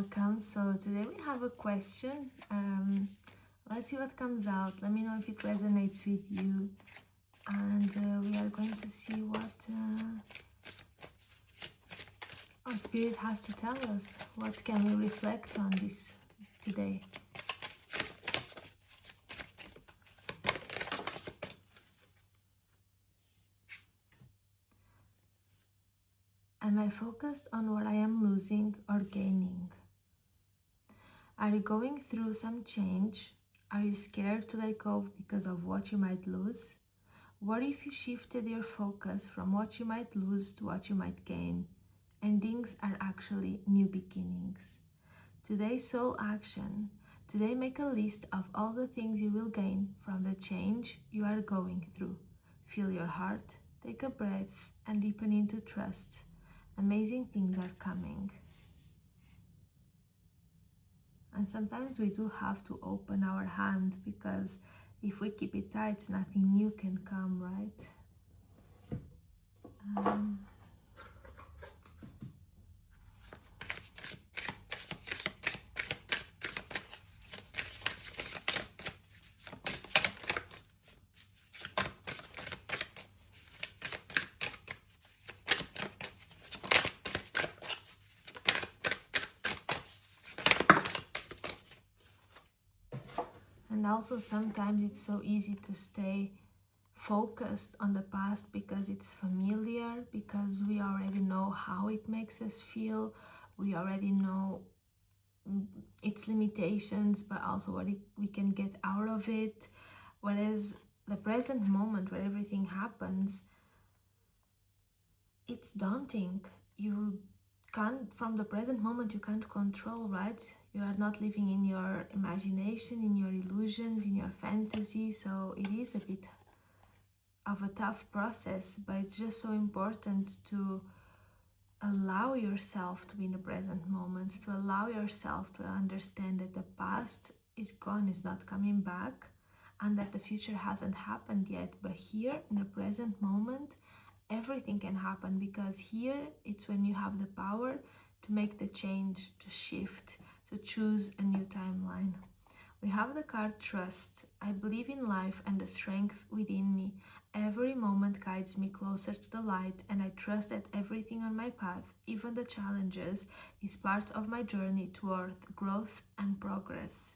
welcome. So today we have a question. Let's see what comes out. Let me know if it resonates with you. And we are going to see what our spirit has to tell us. What can we reflect on this today? Am I focused on what I am losing or gaining? Are you going through some change? Are you scared to let go because of what you might lose? What if you shifted your focus from what you might lose to what you might gain? Endings are actually new beginnings. Today's soul action. Today make a list of all the things you will gain from the change you are going through. Feel your heart, take a breath, and deepen into trust. Amazing things are coming. And sometimes we do have to open our hand, because if we keep it tight, nothing new can come, right? And also sometimes it's so easy to stay focused on the past because it's familiar, because we already know how it makes us feel, we already know its limitations, but also what we can get out of it. Whereas the present moment where everything happens, it's daunting. You can't, from the present moment, you can't control, right? You are not living in your imagination, in your illusions, in your fantasy. So it is a bit of a tough process, but it's just so important to allow yourself to be in the present moment, to allow yourself to understand that the past is gone, is not coming back, and that the future hasn't happened yet. But here in the present moment, everything can happen, because here it's when you have the power to make the change, to shift, to choose a new timeline. We have the card Trust. I believe in life and the strength within me. Every moment guides me closer to the light, and I trust that everything on my path, even the challenges, is part of my journey toward growth and progress.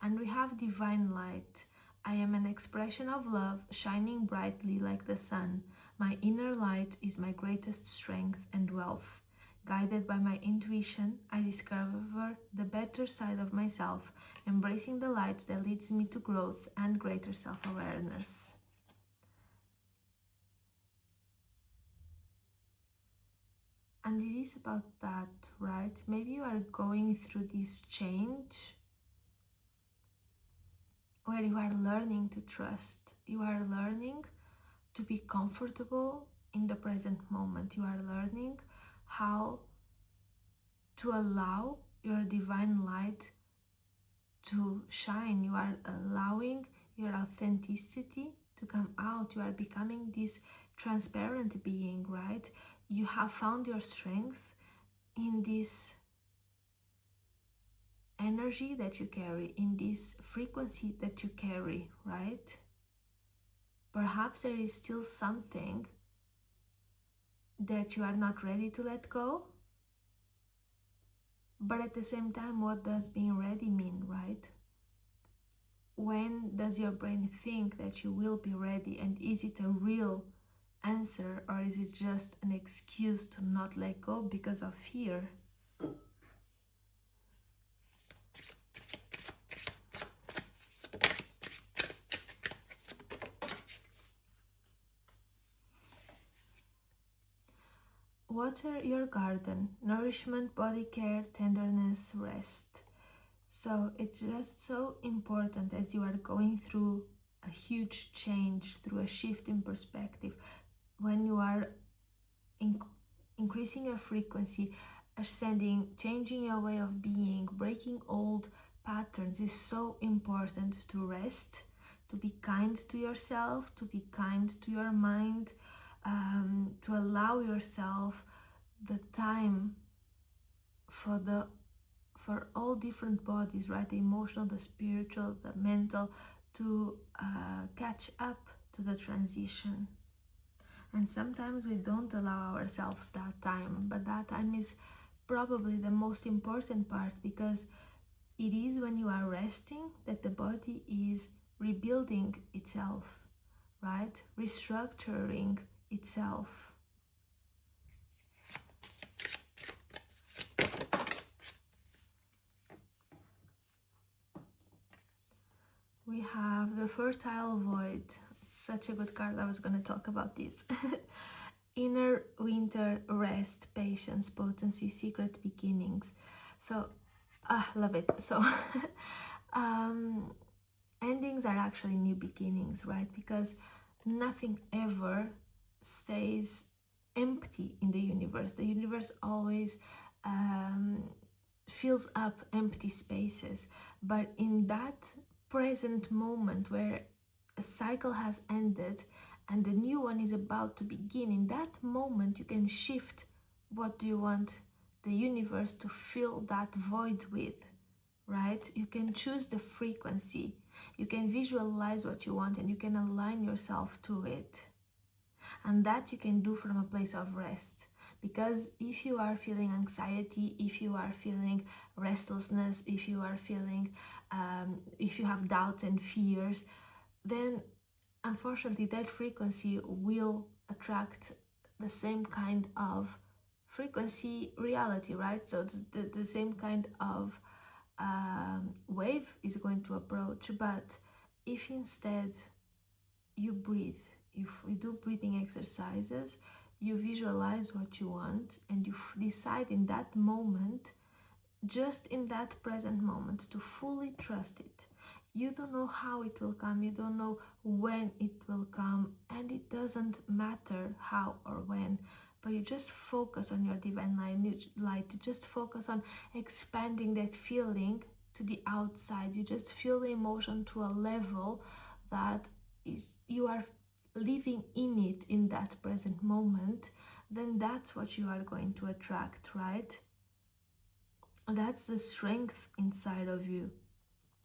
And we have Divine Light. I am an expression of love, shining brightly like the sun. My inner light is my greatest strength and wealth. Guided by my intuition, I discover the better side of myself, embracing the light that leads me to growth and greater self-awareness. And it is about that, right? Maybe you are going through this change where you are learning to trust. You are learning to be comfortable in the present moment. You are learning how to allow your divine light to shine. You are allowing your authenticity to come out. You are becoming this transparent being, right? You have found your strength in this energy that you carry, in this frequency that you carry, right? Perhaps there is still something that you are not ready to let go, but at the same time, what does being ready mean, right? When does your brain think that you will be ready, and is it a real answer, or is it just an excuse to not let go because of fear? Water your garden. Nourishment, body care, tenderness, rest. So it's just so important as you are going through a huge change, through a shift in perspective, when you are increasing your frequency, ascending, changing your way of being, breaking old patterns, is so important to rest, to be kind to yourself, to be kind to your mind, to allow yourself the time for the for all different bodies, right? The emotional, the spiritual, the mental, to catch up to the transition. And sometimes we don't allow ourselves that time, but that time is probably the most important part, because it is when you are resting that the body is rebuilding itself, right? Restructuring itself. We have the fertile void. Such a good card. I was going to talk about this. Inner winter, rest, patience, potency, secret beginnings. So, love it. So, endings are actually new beginnings, right? Because nothing ever stays empty in the universe. The universe always fills up empty spaces. But in that present moment where a cycle has ended and the new one is about to begin, in that moment you can shift what do you want the universe to fill that void with, right? You can choose the frequency, you can visualize what you want, and you can align yourself to it. And that you can do from a place of rest. Because if you are feeling anxiety, if you are feeling restlessness, if you are feeling, if you have doubts and fears, then unfortunately that frequency will attract the same kind of frequency reality, right? So the same kind of wave is going to approach. But if instead you breathe, if you do breathing exercises, you visualize what you want, and you decide in that moment, just in that present moment, to fully trust it. You don't know how it will come, you don't know when it will come, and it doesn't matter how or when, but you just focus on your divine light. You just focus on expanding that feeling to the outside. You just feel the emotion to a level that is, you are living in it in that present moment. Then that's what you are going to attract, right? That's the strength inside of you.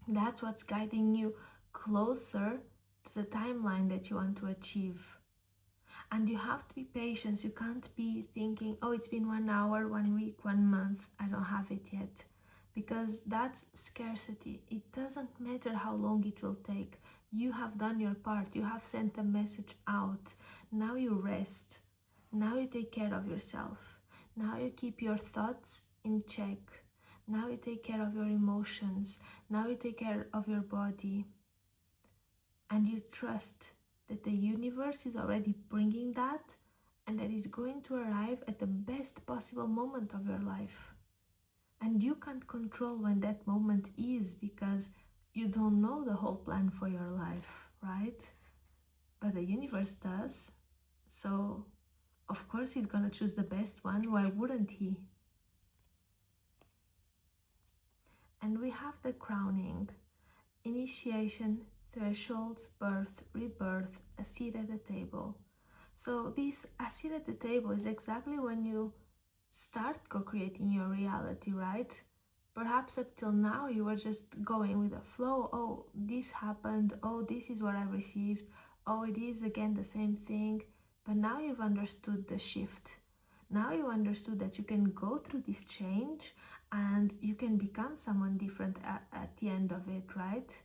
That's what's guiding you closer to the timeline that you want to achieve. And you have to be patient. You can't be thinking, oh, it's been 1 hour, 1 week, 1 month, I don't have it yet. Because that's scarcity. It doesn't matter how long it will take. You have done your part. You have sent a message out. Now you rest. Now you take care of yourself. Now you keep your thoughts in check. Now you take care of your emotions. Now you take care of your body. And you trust that the universe is already bringing that, and that is going to arrive at the best possible moment of your life. And you can't control when that moment is, because you don't know the whole plan for your life, right? But the universe does. So, of course, he's gonna choose the best one. Why wouldn't he? And we have the crowning, initiation, thresholds, birth, rebirth, a seat at the table. So this a seat at the table is exactly when you start co-creating your reality, right? Perhaps up till now you were just going with the flow. Oh, this happened. Oh, this is what I received. Oh, it is again the same thing. But now you've understood the shift. Now you understood that you can go through this change and you can become someone different at the end of it, right?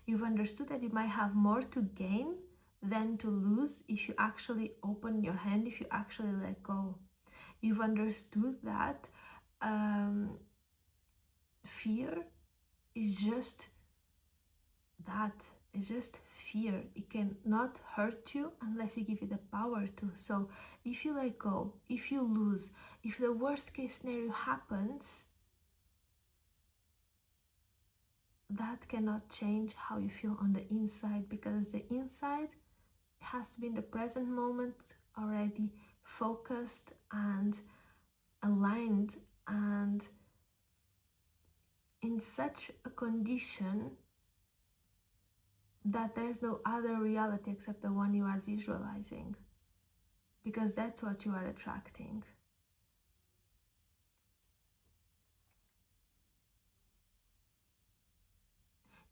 You've understood that you might have more to gain than to lose if you actually open your hand, if you actually let go. You've understood that fear is just that. It's just fear. It cannot hurt you unless you give it the power to. So if you let go, if you lose, if the worst case scenario happens, that cannot change how you feel on the inside, because the inside has to be in the present moment, already focused and aligned and in such a condition that there's no other reality except the one you are visualizing, because that's what you are attracting.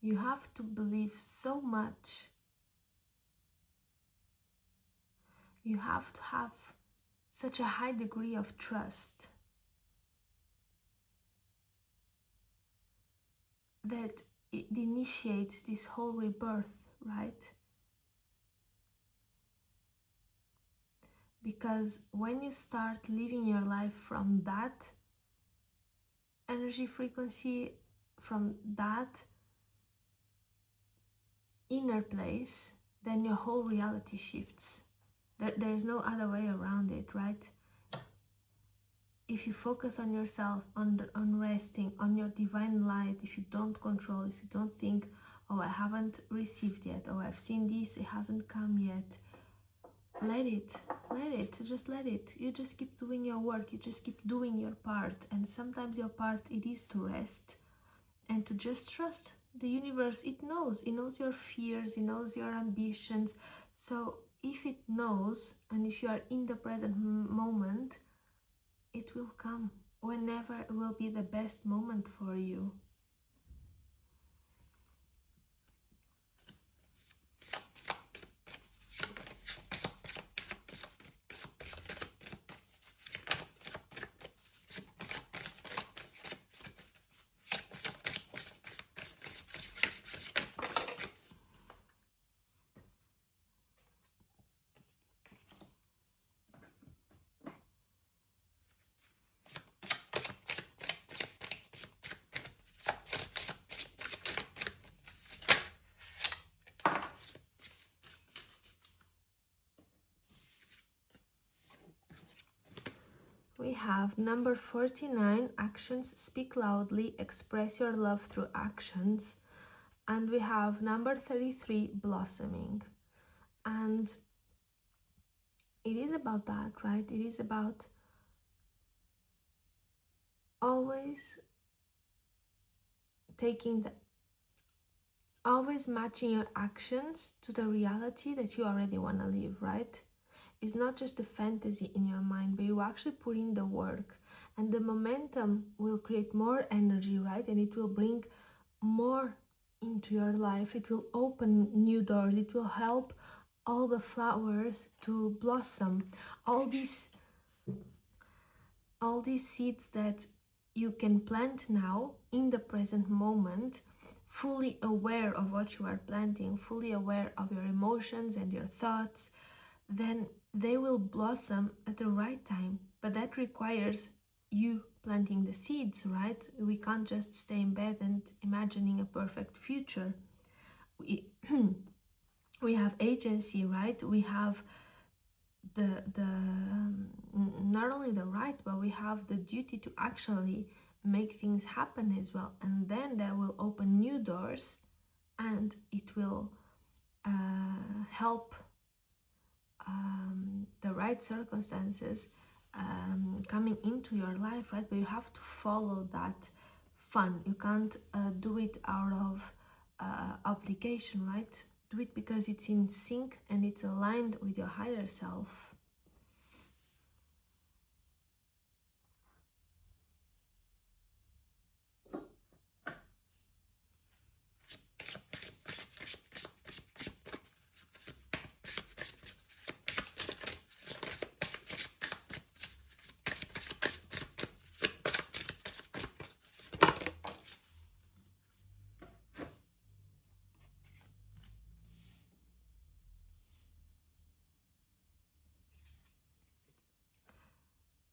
You have to believe so much. You have to have such a high degree of trust that it initiates this whole rebirth, right? Because when you start living your life from that energy frequency, from that inner place, then your whole reality shifts. There's no other way around it, right? If you focus on yourself, on resting, on your divine light, if you don't control, if you don't think, oh, I haven't received yet, oh, I've seen this, it hasn't come yet, let it, just let it. You just keep doing your work, you just keep doing your part. And sometimes your part, it is to rest and to just trust the universe. It knows your fears, it knows your ambitions. So if it knows, and if you are in the present moment, it will come whenever it will be the best moment for you. We have number 49, actions speak loudly, express your love through actions. And we have number 33, blossoming. And it is about that, right? It is about always always matching your actions to the reality that you already want to live, right? It's not just a fantasy in your mind, but you actually put in the work, and the momentum will create more energy, right? And it will bring more into your life. It will open new doors. It will help all the flowers to blossom. All these seeds that you can plant now in the present moment, fully aware of what you are planting, fully aware of your emotions and your thoughts, then they will blossom at the right time. But that requires you planting the seeds, right? We can't just stay in bed and imagining a perfect future. We have agency, right? We have the not only the right, but we have the duty to actually make things happen as well. And then that will open new doors, and it will help the right circumstances coming into your life, right? But you have to follow that fun. You can't do it out of obligation, right? Do it because it's in sync and it's aligned with your higher self.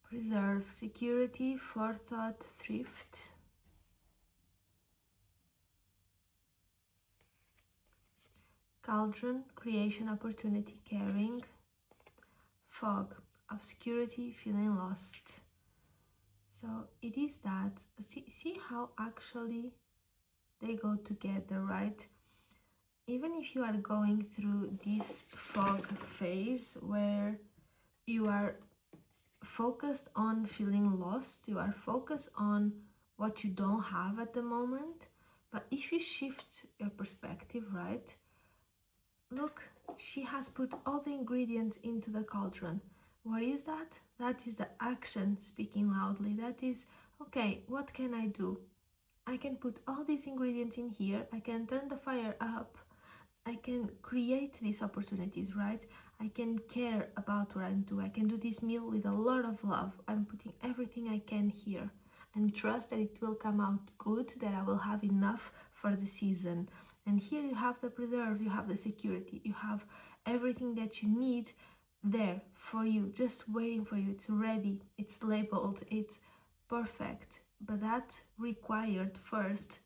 Preserve security, forethought, thrift. Cauldron, creation, opportunity, caring. Fog, obscurity, feeling lost. So it is that. See how actually they go together, right? Even if you are going through this fog phase where you are focused on feeling lost, you are focused on what you don't have at the moment, but if you shift your perspective, right? Look, she has put all the ingredients into the cauldron. What is that? That is the action speaking loudly. That is, okay, what can I do? I can put all these ingredients in here. I can turn the fire up. I can create these opportunities, right? I can care about what I'm doing. I can do this meal with a lot of love. I'm putting everything I can here and trust that it will come out good, that I will have enough for the season. And here you have the preserve, you have the security, you have everything that you need there for you, just waiting for you. It's ready, it's labeled, it's perfect. But that required first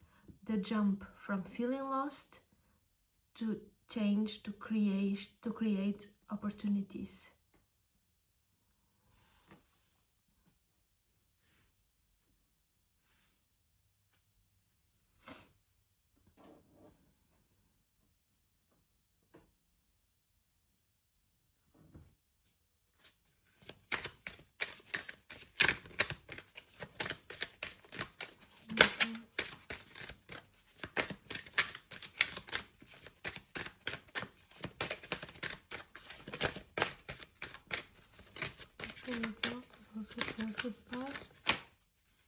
the jump from feeling lost to change, to create opportunities. Also close this part.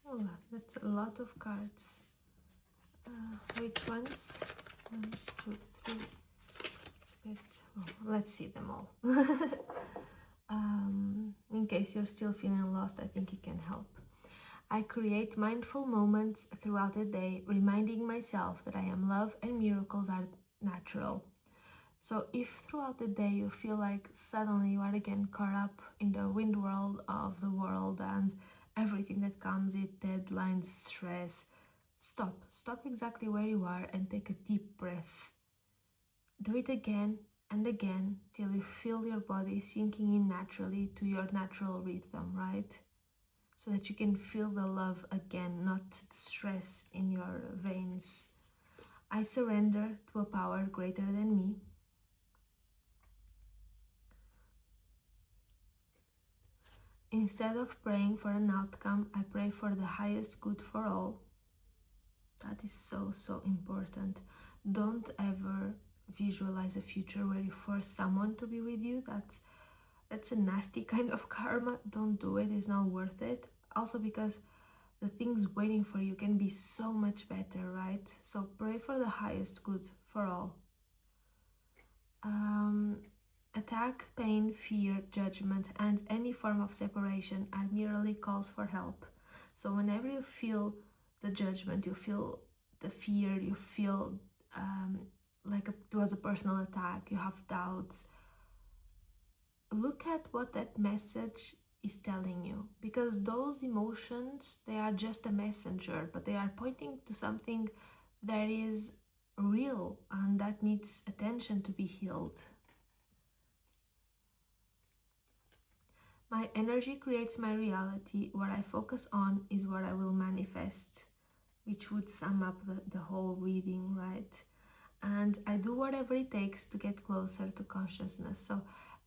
Oh, that's a lot of cards. Which ones? 1, 2, 3. It's a bit. Oh, let's see them all. In case you're still feeling lost, I think it can help. I create mindful moments throughout the day, reminding myself that I am love and miracles are natural. So if throughout the day you feel like suddenly you are again caught up in the wind world of the world and everything that comes with deadlines, stress, stop exactly where you are and take a deep breath. Do it again and again till you feel your body sinking in naturally to your natural rhythm, right? So that you can feel the love again, not stress in your veins. I surrender to a power greater than me. Instead of praying for an outcome, I pray for the highest good for all. That is so important. Don't ever visualize a future where you force someone to be with you. That's a nasty kind of karma. Don't do it. It's not worth it. Also because the things waiting for you can be so much better, right? So pray for the highest good for all. Attack, pain, fear, judgment, and any form of separation are merely calls for help. So whenever you feel the judgment, you feel the fear, you feel like it was a personal attack, you have doubts, look at what that message is telling you, because those emotions, they are just a messenger, but they are pointing to something that is real and that needs attention to be healed. My energy creates my reality. What I focus on is what I will manifest, which would sum up the whole reading, right? And I do whatever it takes to get closer to consciousness. So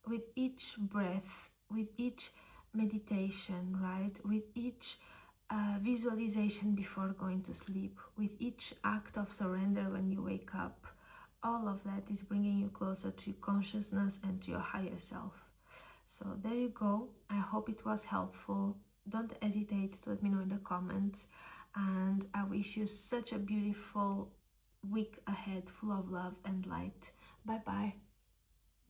with each breath, with each meditation, right? With each visualization before going to sleep, with each act of surrender when you wake up, all of that is bringing you closer to your consciousness and to your higher self. So there you go. I hope it was helpful. Don't hesitate to let me know in the comments. And I wish you such a beautiful week ahead, full of love and light. Bye bye.